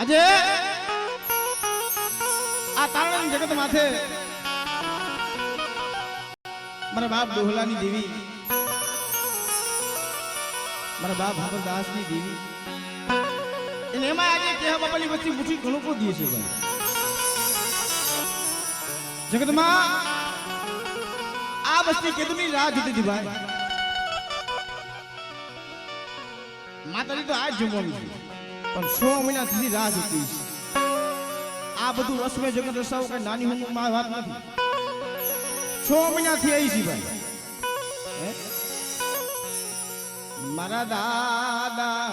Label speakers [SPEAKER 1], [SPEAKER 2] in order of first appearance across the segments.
[SPEAKER 1] આજે આ તારણ જગત માથે મારા બાપ ડોહલાની દેવી, મારા બાપ હાબરદાસની દેવી, એને એમાં આજે કેહા બાપાની વચ્ચે મુઠ્ઠી ઘણું કો દીએ છે ભાઈ. જગતમાં આ વસ્તી કેદુની રાહ જોતી હતી ભાઈ. માતાજી તો આજ જમવાની છે પણ 6 મહિનાથી રાહ જોતી છે. આ બધું રસમે જગત રસાવ કઈ નાની ઉંમરમાં વાત નથી. 6 મહિનાથી આવી છે ભાઈ. મારા દાદા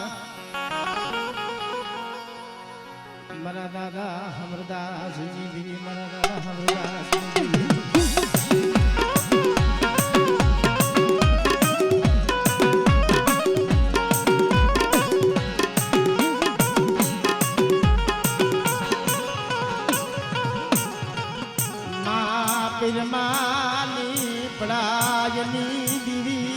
[SPEAKER 1] હમરદાસની દેવી, મારા દાદા હમરદાસની દેવી. પિરમાની પડાયની દીવી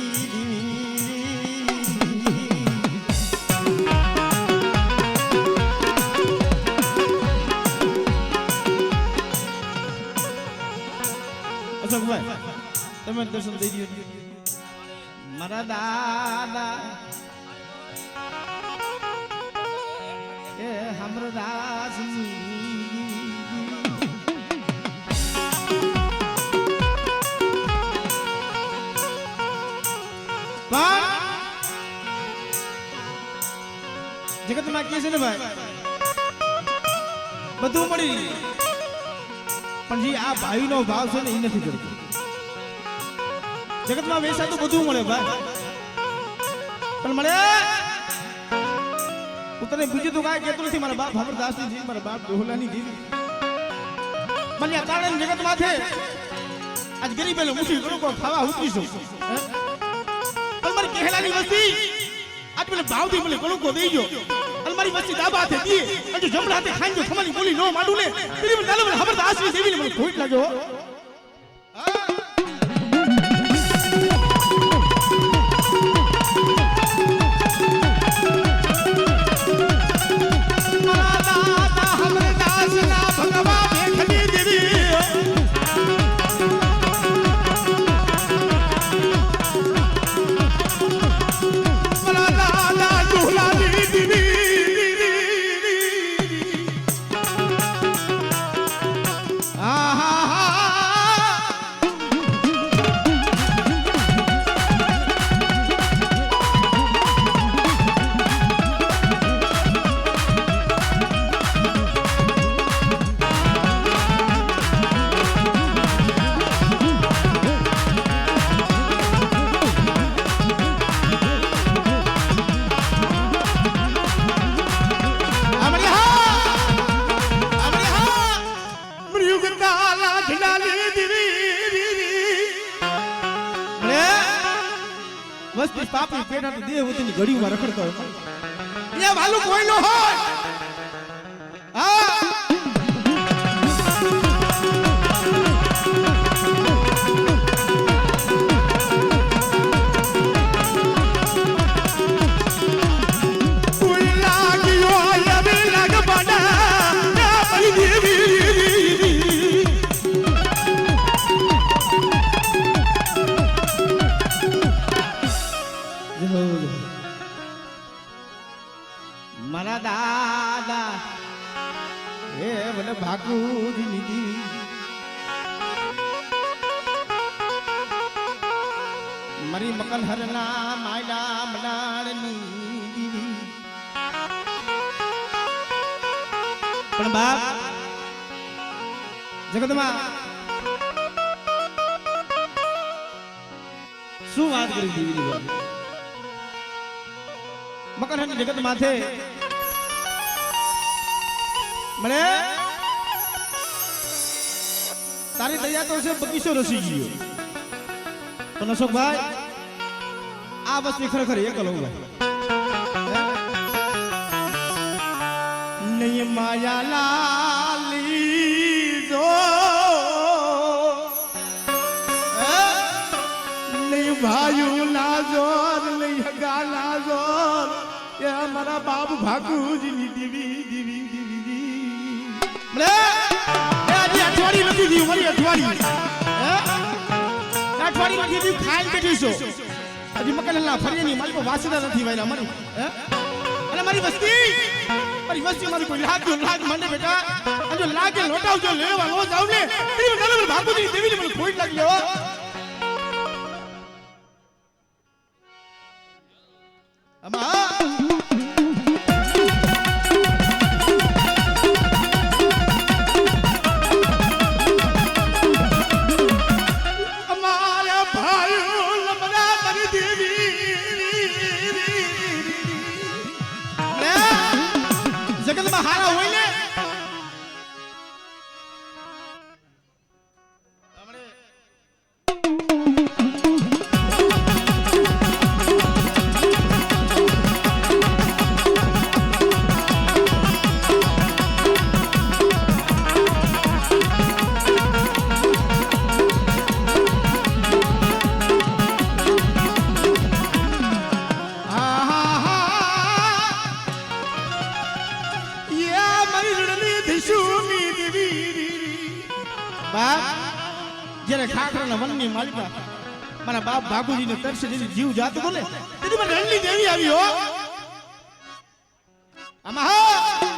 [SPEAKER 1] અશોકભાઈ તમે દર્શન દઈ દો. મારા દાદા એ હમરદાસની જગતમાં કે છે ને ભાઈ બધું મળી પણ જે આ ભાઈનો ભાવ છે ને એ નથી કરતો. જગતમાં વેસા તો બધું મળે ભાઈ પણ મળે હું તને બીજું તો કાંઈ કહેતો નથી. મારા બાપ હમરદાસની દેવી, મારા બાપ ડોહલાની દેવી, મને આ તારણ જગત માથે આજ ગરીબેલો મુઠ્ઠી ઘણું કો ખાવા ઉતરીશું પણ મારી કહેલાની વસ્તી આજ મને ભાવથી મને ઘણું કો દેજો. મારી વસ્તી ડાબા હાથે દીએ અને જો જમણા હાથે ખાઈ જો ખમાની બોલી નો માંડું ને તેરી મને દાલો મને હમરદાસની દેવીને મને ખોટ લાગ્યો. વસ્તી પાપી પેટા તો દેહ હોતીની ઘડીમાં રખડતો હોય એ વાલું કોઈ નો હોય. હા કોઈ લાગ્યો આવે લાગ બડા મારી દેવી મારા દાદા એ મને ભાગુજી દેવી, મારી મકલ હરના માયલા મનાળની દેવી. પણ બાપ જગતમાં શું વાત કરી દેવીની વાત. મકર જગત માથે મને તારી દયા તો છે બગીચો રસી ગયો પણ અશોકભાઈ આ વસ્તુ ખરેખર એકલ હોવું નહીં. માયા લાલી જો નહીં ભાઈ ના જોર નહીં ગા ના જોર એ મારા બાપ ભાગુજી ની દીવી દીવી દીવી અઠવાડિયું અઠવાડિયામાં જે ખાઈને બેઠી છો હજી મકાનના ફરીની મારી કોઈ વાસida નથી વાયરા મારી અને મારી વસ્તી મારી કોઈ લાગ મને બેટા અને જો લાગે લોટાવજો લેવા નો જાવ ને એ નલર ભાગુની દેવીને મને કોઈ લાગી હો અમા જગતમાં હારા હોય ને જ્યારે ખાખરાના વનની માલિકા મારા બાપ ભાગુજીને તરસે જીવ જાતું બોલે તેથી મને રણની દેવી આવી હો આમાં